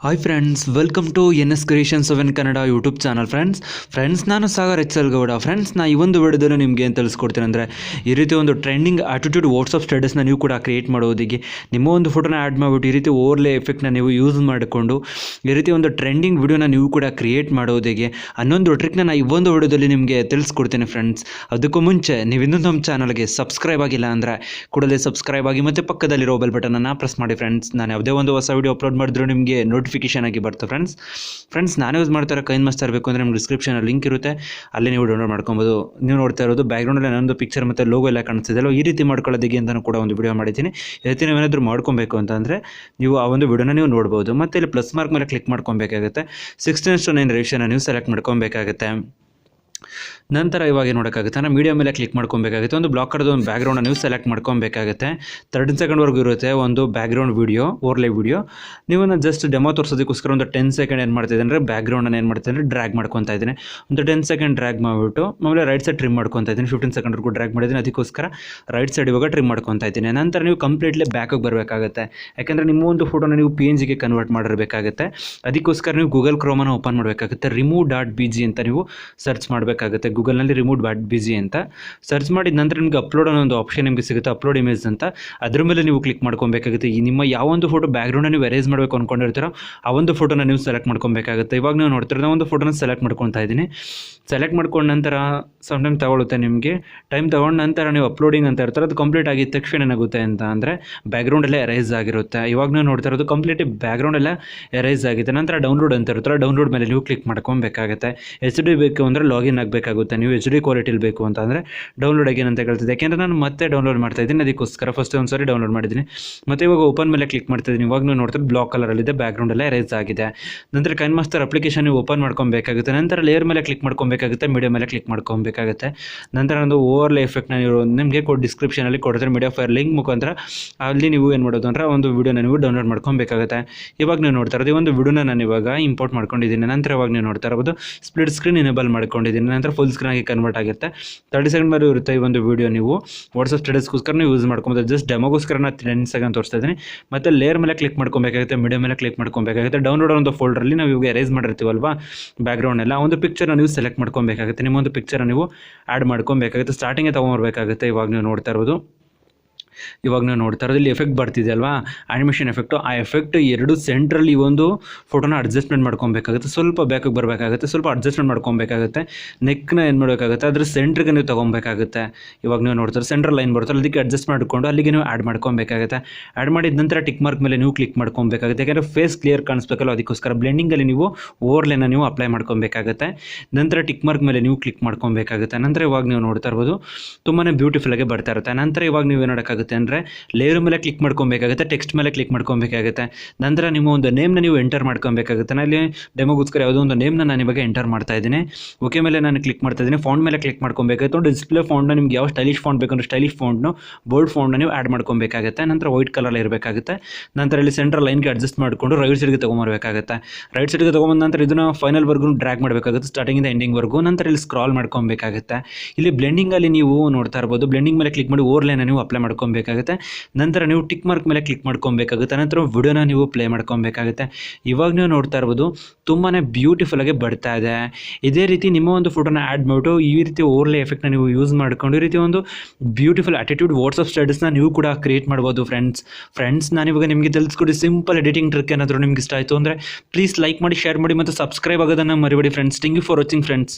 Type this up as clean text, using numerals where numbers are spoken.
Hi friends, welcome to NS creation 7 Kannada YouTube channel. Friends ನಾನು Sagar Gowda. Friends, ನಾ ಈ ಒಂದು ವಿಡಿಯೋದಲ್ಲಿ ನಿಮಗೆ ಏನು ತಿಳಿಸ್ಕೊಡ್ತೀನಿ ಅಂದರೆ, ಈ ರೀತಿ ಒಂದು ಟ್ರೆಂಡಿಂಗ್ ಆಟಿಟ್ಯೂಡ್ ವಾಟ್ಸಪ್ ಸ್ಟೇಟಸ್ನ ನೀವು ಕೂಡ ಕ್ರಿಯೇಟ್ ಮಾಡೋದಿಗೆ ನಿಮ್ಮ ಒಂದು ಫೋಟೋನ ಆ್ಯಡ್ ಮಾಡಿಬಿಟ್ಟು ಈ ರೀತಿ ಓವರ್ಲೇ ಎಫೆಕ್ಟ್ನ ನೀವು ಯೂಸ್ ಮಾಡಿಕೊಂಡು ಈ ರೀತಿ ಒಂದು ಟ್ರೆಂಡಿಂಗ್ ವಿಡಿಯೋನ ನೀವು ಕೂಡ ಕ್ರಿಯೇಟ್ ಮಾಡೋದಿಗೆ ಅನ್ನೊಂದು ಟ್ರಿಕ್ನ ನಾನು ಈ ಒಂದು ವಿಡಿಯೋದಲ್ಲಿ ನಿಮಗೆ ತಿಳಿಸ್ಕೊಡ್ತೀನಿ. ಫ್ರೆಂಡ್ಸ್, ಅದಕ್ಕೂ ಮುಂಚೆ ನೀವು ಇನ್ನೂ ನಮ್ಮ ಚಾನಲ್ಗೆ ಸಬ್ಸ್ಕ್ರೈಬ್ ಆಗಿಲ್ಲ ಅಂದರೆ ಕೂಡಲೇ ಸಬ್ಸ್ಕ್ರೈಬ್ ಆಗಿ ಮತ್ತು ಪಕ್ಕದಲ್ಲಿರೋ ಬೆಲ್ ಬಟನನ್ನು ಪ್ರೆಸ್ ಮಾಡಿ. ಫ್ರೆಂಡ್ಸ್, ನಾನು ಯಾವುದೇ ಒಂದು ಹೊಸ ವಿಡಿಯೋ ಅಪ್ಲೋಡ್ ಮಾಡಿದ್ರು ನಿಮಗೆ ನೋಟಿಫಿಕೇಶನ್ ಆಗಿ ಬರುತ್ತೆ. ಫ್ರೆಂಡ್ಸ್ ನಾನು ಯೂಸ್ ಮಾಡ್ತಾರೆ ಕೈನ್ಮಾಸ್ಟರ್ ಬೇಕು ಅಂದರೆ ನಿಮ್ಗೆ ಡಿಸ್ಕ್ರಿಪ್ಷನಲ್ಲಿ ಲಿಂಕ್ ಇರುತ್ತೆ, ಅಲ್ಲಿ ನೀವು ಡೌನ್ಲೋಡ್ ಮಾಡ್ಕೊಬೋದು. ನೀವು ನೋಡ್ತಾ ಇರೋದು ಬ್ಯಾಕ್ಗ್ರೌಂಡಲ್ಲಿ ನನ್ನೊಂದು ಪಿಕ್ಚರ್ ಮತ್ತು ಲೋಗೋ ಎಲ್ಲ ಕಾಣಿಸ್ತಿದೆ. ಈ ರೀತಿ ಮಾಡ್ಕೊಳ್ಳೋದಿಗೆ ಅಂತಲೂ ಕೂಡ ಒಂದು ವಿಡಿಯೋ ಮಾಡಿದ್ದೀನಿ. ಈ ರೀತಿ ನೀವೇನಾದರೂ ಮಾಡ್ಕೊಬೇಕು ಅಂತಂದರೆ ನೀವು ಆ ಒಂದು ವಿಡಿಯೋನ ನೀವು ನೋಡ್ಬೋದು. ಮತ್ತು ಇಲ್ಲಿ ಪ್ಲಸ್ ಮಾರ್ಕ್ ಮೇಲೆ ಕ್ಲಿಕ್ ಮಾಡ್ಕೊಬೇಕಾಗುತ್ತೆ. 16:9 ರೇಷಿಯೋನ ನೀವು ಸೆಲೆಕ್ಟ್ ಮಾಡ್ಕೊಬೇಕಾಗುತ್ತೆ. ನಂತರ ಇವಾಗ ನೋಡೋಕ್ಕಾಗುತ್ತೆ ಅಂದರೆ ಮೀಡಿಯಾ ಮೇಲೆ ಕ್ಲಿಕ್ ಮಾಡ್ಕೊಬೇಕಾಗುತ್ತೆ. ಒಂದು ಬ್ಲಾಕ್ ಕಡೆದು ಒಂದು ಬ್ಯಾಕ್ಗ್ರೌಂಡ್ ನೀವು ಸೆಲೆಕ್ಟ್ ಮಾಡ್ಕೊಬೇಕಾಗುತ್ತೆ. 30 ಸೆಕೆಂಡ್ವರೆಗೂ ಇರುತ್ತೆ ಒಂದು ಬ್ಯಾಕ್ಗ್ರೌಂಡ್ ವೀಡಿಯೋ, ಓವರ್ಲೇ ವೀಡಿಯೋ. ನೀವು ಜಸ್ಟ್ ಡೆಮೋ ತೋರಿಸೋದಕ್ಕೋಸ್ಕರ ಒಂದು 10 ಸೆಕೆಂಡ್ ಏನು ಮಾಡ್ತಿದ್ದೆ ಅಂದರೆ ಬ್ಯಾಕ್ಗ್ರೌಂಡನ್ನು ಏನು ಮಾಡ್ತಿದ್ದೆ ಅಂದರೆ ಡ್ರ್ಯಾಗ್ ಮಾಡ್ಕೊತಾ ಇದ್ದೀನಿ. ಒಂದು 10 ಸೆಕೆಂಡ್ ಡ್ರ್ಯಾಗ್ ಮಾಡಿಬಿಟ್ಟು ಆಮೇಲೆ ರೈಟ್ ಸೈಡ್ ಟ್ರಿಮ್ ಮಾಡ್ಕೊತಾ ಇದ್ದೀನಿ. 15 ಸೆಕೆಂಡ್ವರೆಗೂ ಡ್ರ್ಯಾಗ್ ಮಾಡಿದ್ದೀನಿ. ಅದಕ್ಕೋಸ್ಕರ ರೈಟ್ ಸೈಡ್ ಇವಾಗ ಟ್ರಿಮ್ ಮಾಡ್ಕೊತಾ ಇದ್ದೀನಿ. ನಂತರ ನೀವು ಕಂಪ್ಲೀಟ್ಲಿ ಬ್ಯಾಕಿಗೆ ಬರಬೇಕಾಗುತ್ತೆ. ಯಾಕೆಂದರೆ ನಿಮ್ಮ ಒಂದು ಫೋಟೋನ ನೀವು PNGಗೆ ಕನ್ವರ್ಟ್ ಮಾಡಿರಬೇಕಾಗುತ್ತೆ. ಅದಕ್ಕೋಸ್ಕರ ನೀವು ಗೂಗಲ್ ಕ್ರೋಮನ್ನು ಓಪನ್ ಮಾಡಬೇಕಾಗುತ್ತೆ. remove.bg ಅಂತ ನೀವು ಸರ್ಚ್ ಮಾಡಬೇಕಾಗುತ್ತೆ. ಗೂಗಲ್ನಲ್ಲಿ remove.bg ಅಂತ ಸರ್ಚ್ ಮಾಡಿದ ನಂತರ ನಿಮಗೆ ಅಪ್ಲೋಡ್ ಅನ್ನೋ ಒಂದು ಆಪ್ಷನ್ ನಿಮಗೆ ಸಿಗುತ್ತೆ, ಅಪ್ಲೋಡ್ ಇಮೇಜ್ ಅಂತ. ಅದ್ರ ಮೇಲೆ ನೀವು ಕ್ಲಿಕ್ ಮಾಡ್ಕೊಬೇಕಾಗುತ್ತೆ. ಈ ನಿಮ್ಮ ಯಾವ ಒಂದು ಫೋಟೋ ಬ್ಯಾಕ್ಗ್ರೌಂಡ್ ನೀವು ಎರೇಸ್ ಮಾಡಬೇಕು ಅಂದ್ಕೊಂಡಿರ್ತೀರೋ ಆ ಒಂದು ಫೋಟೋನ ನೀವು ಸೆಲೆಕ್ಟ್ ಮಾಡ್ಕೊಬೇಕಾಗುತ್ತೆ. ಇವಾಗ ನೀವು ನೋಡ್ತಿರೋ ಒಂದು ಫೋಟೋನ ಸೆಲೆಕ್ಟ್ ಮಾಡ್ಕೊತಾ ಇದ್ದೀನಿ. ಸೆಲೆಕ್ಟ್ ಮಾಡ್ಕೊಂಡ ನಂತರ ಸಮ್ ಟೈಮ್ ತಗೊಳುತ್ತೆ, ನಿಮಗೆ ಟೈಮ್ ತೊಗೊಂಡ ನಂತರ ನೀವು ಅಪ್ಲೋಡಿಂಗ್ ಅಂತ ಇರ್ತಾರೆ. ಅದು ಕಂಪ್ಲೀಟ್ ಆಗಿದ ತಕ್ಷಣ ಏನಾಗುತ್ತೆ ಅಂತ ಅಂದರೆ ಬ್ಯಾಕ್ಗ್ರೌಂಡ್ ಎಲ್ಲ ಎರೇಸ್ ಆಗಿರುತ್ತೆ. ಇವಾಗ ನೀವು ನೋಡ್ತಾ ಇರೋದು ಕಂಪ್ಲೀಟ್ ಬ್ಯಾಕ್ಗ್ರೌಂಡ್ ಎಲ್ಲ ಎರೇಸ್ ಆಗಿದೆ. ನಂತರ ಡೌನ್ಲೋಡ್ ಅಂತ ಇರ್ತಾರೆ, ಡೌನ್ಲೋಡ್ ಮೇಲೆ ನೀವು ಕ್ಲಿಕ್ ಮಾಡ್ಕೊಬೇಕಾಗುತ್ತೆ. HD ಬೇಕು ಅಂದರೆ ಲಾಗಿನ್ ಆಗಬೇಕಾಗುತ್ತೆ. ನೀವು HD ಕ್ವಾಲಿಟಿಲಿ ಬೇಕು ಅಂತ ಅಂದರೆ ಡೌನ್ಲೋಡ್ ಆಗೇನು ಅಂತ ಹೇಳ್ತಿದ್ದೆ. ಯಾಕೆಂದರೆ ನಾನು ಮತ್ತೆ ಡೌನ್ಲೋಡ್ ಮಾಡ್ತಾ ಇದ್ದೀನಿ, ಅದಕ್ಕೋಸ್ಕರ ಫಸ್ಟ್ ಒಂದು ಸಾರಿ ಡೌನ್ಲೋಡ್ ಮಾಡಿದ್ದೀನಿ. ಮತ್ತು ಇವಾಗ ಓಪನ್ ಮೇಲೆ ಕ್ಲಿಕ್ ಮಾಡ್ತಾ ಇದ್ದೀನಿ. ಇವಾಗ ನೀವು ನೋಡ್ತಾರೆ ಬ್ಲಾಕ್ ಕಲರಲ್ಲಿದೆ, ಬ್ಯಾಕ್ಗ್ರೌಂಡ್ ಎಲ್ಲ ಎರೇಸ್ ಆಗಿದೆ. ನಂತರ ಕೈನ್ಮಾಸ್ಟರ್ ಅಪ್ಲಿಕೇಶನ್ ನೀವು ಓಪನ್ ಮಾಡ್ಕೊಬೇಕಾಗುತ್ತೆ. ನಂತರ ಲೇಯರ್ ಮೇಲೆ ಕ್ಲಿಕ್ ಮಾಡ್ಕೊಬೇಕಾಗುತ್ತೆ, ಮೀಡಿಯಾ ಮೇಲೆ ಕ್ಲಿಕ್ ಮಾಡ್ಕೊಬೇಕಾಗುತ್ತೆ. ನಂತರ ಒಂದು ಓವರ್ಲೇ ಎಫೆಕ್ಟ್ನ ನೀವು ನಿಮಗೆ ಡಿಸ್ಕ್ರಿಪ್ಷನಲ್ಲಿ ಕೊಡ್ತಾರೆ, ಮೀಡಿಯಾ ಫೈರ್ ಲಿಂಕ್ ಮುಖಾಂತರ ಅಲ್ಲಿ ನೀವು ಏನು ಮಾಡೋದು ಅಂದರೆ ಒಂದು ವಿಡಿಯೋನ ನೀವು ಡೌನ್ಲೋಡ್ ಮಾಡ್ಕೊಬೇಕಾಗುತ್ತೆ. ಇವಾಗ ನೀವು ನೋಡ್ತಾ ಇರೋದು ಈ ಒಂದು ವಿಡಿಯೋನ ನಾನು ಇವಾಗ ಇಂಪೋರ್ಟ್ ಮಾಡ್ಕೊಂಡಿದ್ದೀನಿ. ನಂತರ ಇವಾಗ ನೀವು ನೋಡ್ತಾ ಇರೋದು ಸ್ಪ್ಲಿಟ್ ಸ್ಕ್ರೀನ್ ಎನೇಬಲ್ ಮಾಡ್ಕೊಂಡಿದ್ದೀನಿ. ನಂತರ ಫುಲ್ ಸ್ಕ್ರೀನ್ ಆಗಿ ಕನ್ವರ್ಟ್ ಆಗುತ್ತೆ. 30 ಸೆಕೆಂಡ್ ಮೇಲೆ ಇರುತ್ತೆ ಈ ಒಂದು ವಿಡಿಯೋ. ನೀವು ವಾಟ್ಸಪ್ ಸ್ಟೇಟಸ್ಗೋಸ್ಕರ ನೀವು ಯೂಸ್ ಮಾಡ್ಕೊಬೋದು. ಜಸ್ಟ್ ಡೆಮೋಗೋಸ್ಕರ ನಾನು 10 ಸೆಕೆಂಡ್ ತೋರಿಸ್ತಾ ಇದ್ದೀನಿ. ಮತ್ತು ಲೇಯರ್ ಮೇಲೆ ಕ್ಲಿಕ್ ಮಾಡ್ಕೊಬೇಕಾಗುತ್ತೆ, ಮೀಡಿಯಾ ಮೇಲೆ ಕ್ಲಿಕ್ ಮಾಡ್ಕೊಬೇಕಾಗುತ್ತೆ. ಡೌನ್ಲೋಡ್ ಒಂದು ಫೋಲ್ಡರಲ್ಲಿ ನಾವು ಇವಾಗ ಎರೇಸ್ ಮಾಡಿರ್ತೀವಲ್ವಾ ಬ್ಯಾಕ್ಗ್ರೌಂಡ್ ಎಲ್ಲ, ಒಂದು ಪಿಕ್ಚರ್ನ ನೀವು ಸೆಲೆಕ್ಟ್ ಮಾಡ್ಕೊಬೇಕಾಗುತ್ತೆ. ನಿಮ್ಮ ಒಂದು ಪಿಕ್ಚರ್ನ ನೀವು ಆ್ಯಡ್ ಮಾಡ್ಕೊಬೇಕಾಗುತ್ತೆ. ಸ್ಟಾರ್ಟಿಂಗೇ ತೊಗೊಂಬರ್ಬೇಕಾಗುತ್ತೆ. ಇವಾಗ ನೀವು ನೋಡ್ತಾ ಇರೋದು ಇಲ್ಲಿ ಎಫೆಕ್ಟ್ ಬರ್ತಿದೆ ಅಲ್ವಾ, ಆ್ಯನಿಮೇಷನ್ ಎಫೆಕ್ಟು. ಆ ಎಫೆಕ್ಟ್ ಎರಡು ಸೆಂಟ್ರಲ್ಲಿ ಈ ಒಂದು ಫೋಟೋನ ಅಡ್ಜಸ್ಟ್ಮೆಂಟ್ ಮಾಡ್ಕೊಬೇಕಾಗುತ್ತೆ. ಸ್ವಲ್ಪ ಬ್ಯಾಕಿಗೆ ಬರಬೇಕಾಗುತ್ತೆ, ಸ್ವಲ್ಪ ಅಡ್ಜಸ್ಟ್ಮೆಂಟ್ ಮಾಡ್ಕೊಬೇಕಾಗುತ್ತೆ. ನೆಕ್ನ ಏನು ಮಾಡಬೇಕಾಗುತ್ತೆ, ಅದ್ರ ಸೆಂಟ್ರಿಗೆ ನೀವು ತೊಗೊಬೇಕಾಗುತ್ತೆ. ಇವಾಗ ನೀವು ನೋಡ್ತಾರೆ ಸೆಂಟ್ರಲ್ ಲೈನ್ ಬರುತ್ತಲ್ಲ, ಅದಕ್ಕೆ ಅಡ್ಜಸ್ಟ್ ಮಾಡಿಕೊಂಡು ಅಲ್ಲಿಗೆ ನೀವು ಆ್ಯಡ್ ಮಾಡ್ಕೊಬೇಕಾಗುತ್ತೆ. ಆ್ಯಡ್ ಮಾಡಿದ ನಂತರ ಟಿಕ್ ಮಾರ್ಕ್ ಮೇಲೆ ನೀವು ಕ್ಲಿಕ್ ಮಾಡ್ಕೊಬೇಕಾಗುತ್ತೆ. ಯಾಕೆಂದರೆ ಫೇಸ್ ಕ್ಲಿಯರ್ ಕಾಣಿಸ್ಬೇಕಲ್ಲ, ಅದಕ್ಕೋಸ್ಕರ ಬ್ಲೆಂಡಿಂಗಲ್ಲಿ ನೀವು ಓವರ್ಲೇನ ನೀವು ಅಪ್ಲೈ ಮಾಡ್ಕೊಬೇಕಾಗುತ್ತೆ. ನಂತರ ಟಿಕ್ ಮಾರ್ಕ್ ಮೇಲೆ ನೀವು ಕ್ಲಿಕ್ ಮಾಡ್ಕೊಬೇಕಾಗುತ್ತೆ. ನಂತರ ಇವಾಗ ನೀವು ನೋಡ್ತಾ ಇರ್ಬೋದು ತುಂಬಾ ಬ್ಯೂಟಿಫುಲ್ಲಾಗಿ ಬರ್ತಾ ಇರುತ್ತೆ. ನಂತರ ಇವಾಗ ನೀವು ಏನು ಮಾಡೋಕ್ಕಾಗುತ್ತೆ ಅಂದರೆ ಲೇಯರ್ ಮೇಲೆ ಕ್ಲಿಕ್ ಮಾಡ್ಕೊಬೇಕಾಗುತ್ತೆ, ಟೆಕ್ಸ್ಟ್ ಮೇಲೆ ಕ್ಲಿಕ್ ಮಾಡ್ಕೊಬೇಕಾಗುತ್ತೆ. ನಂತರ ನಿಮ್ಮ ಒಂದು ನೇಮ್ನ ನೀವು ಎಂಟರ್ ಮಾಡ್ಕೊಬೇಕಾಗುತ್ತೆ. ನಾನು ಇಲ್ಲಿ ಡೆಮೋಗೋಸ್ಕರ ಯಾವುದೋ ಒಂದು ನೇಮ್ನ ನಾನು ಇವಾಗ ಎಂಟರ್ ಮಾಡ್ತಾ ಇದ್ದೀನಿ. ಓಕೆ ಮೇಲೆ ನಾನು ಕ್ಲಿಕ್ ಮಾಡ್ತಾ ಇದ್ದೀನಿ. ಫಾಂಟ್ ಮೇಲೆ ಕ್ಲಿಕ್ ಮಾಡ್ಕೊಬೇಕಾಗುತ್ತೆ. ಡಿಸ್ಪ್ಲೇ ಫಾಂಟ್ನ ನಿಮ್ಗೆ ಯಾವ ಸ್ಟೈಲಿಶ್ ಫಾಂಟ್ ಬೇಕಂದ್ರೆ ಸ್ಟೈಲಿಶ್ ಫಾಂಟ್ನು ಬೋಲ್ಡ್ ಫಾಂಟ್ನ ನೀವು ಆ್ಯಡ್ ಮಾಡ್ಕೊಬೇಕಾಗುತ್ತೆ. ನಂತರ ವೈಟ್ ಕಲರ್ ಇರಬೇಕಾಗುತ್ತೆ. ನಂತರ ಇಲ್ಲಿ ಸೆಂಟ್ರಲ್ ಲೈನ್ಗೆ ಅಡ್ಜಸ್ಟ್ ಮಾಡಿಕೊಂಡು ರೈಟ್ ಸೈಡ್ಗೆ ತೊಗೊಂಬರ್ಬೇಕಾಗುತ್ತೆ. ರೈಟ್ ಸೈಡ್ಗೆ ತೊಗೊಂಬಂದ ನಂತರ ಇದನ್ನು ಫೈನಲ್ವರೆಗೂ ಡ್ರ್ಯಾಗ್ ಮಾಡಬೇಕಾಗುತ್ತೆ, ಸ್ಟಾರ್ಟಿಂಗಿಂದ ಎಂಡಿಂಗ್ವರೆಗೂ. ನಂತರ ಇಲ್ಲಿ ಸ್ಕ್ರಾಲ್ ಮಾಡ್ಕೊಬೇಕಾಗುತ್ತೆ. ಇಲ್ಲಿ ಬ್ಲೆಂಡಿಂಗಲ್ಲಿ ನೀವು ನೋಡ್ತಾ ಇರ್ಬೋದು, ಬ್ಲೆಂಡಿಂಗ್ ಮೇಲೆ ಕ್ಲಿಕ್ ಮಾಡಿ ಓವರ್ಲೇನ ನೀವು ಅಪ್ಲೈ ಮಾಡ್ಕೊಬೇಕಾಗುತ್ತೆ. ನಂತರ ನೀವು ಟಿಕ್ ಮಾರ್ಕ್ ಮೇಲೆ ಕ್ಲಿಕ್ ಮಾಡ್ಕೊಬೇಕಾಗುತ್ತೆ. ನಂತರ ವಿಡಿಯೋನ ನೀವು ಪ್ಲೇ ಮಾಡ್ಕೊಬೇಕಾಗುತ್ತೆ. ಇವಾಗ ನೀವು ನೋಡ್ತಾ ಇರ್ಬೋದು ತುಂಬಾ ಬ್ಯೂಟಿಫುಲ್ಲಾಗಿ ಬರ್ತಾ ಇದೆ. ಇದೇ ರೀತಿ ನಿಮ್ಮ ಒಂದು ಫೋಟೋನ ಆ್ಯಡ್ ಮಾಡಿಬಿಟ್ಟು ಈ ರೀತಿ ಓವರ್ಲೇ ಎಫೆಕ್ಟ್ನ ನೀವು ಯೂಸ್ ಮಾಡ್ಕೊಂಡು ಈ ರೀತಿ ಒಂದು ಬ್ಯೂಟಿಫುಲ್ ಆಟಿಟ್ಯೂಡ್ ವಾಟ್ಸಪ್ ಸ್ಟೇಟಸ್ನ ನೀವು ಕೂಡ ಕ್ರಿಯೇಟ್ ಮಾಡ್ಬೋದು. ಫ್ರೆಂಡ್ಸ್ ನಾನಿವಾಗ ನಿಮಗೆ ತಿಳಿಸ್ಕೊಡಿ ಸಿಂಪಲ್ ಎಡಿಟಿಂಗ್ ಟ್ರಿಕ್. ಏನಾದರೂ ನಿಮ್ಗೆ ಇಷ್ಟ ಆಯಿತು ಅಂದರೆ ಪ್ಲೀಸ್ ಲೈಕ್ ಮಾಡಿ, ಶೇರ್ ಮಾಡಿ ಮತ್ತು ಸಬ್ಸ್ಕ್ರೈಬ್ ಆಗೋದನ್ನು ಮರಿಬೇಡಿ friends. Thank you for watching friends.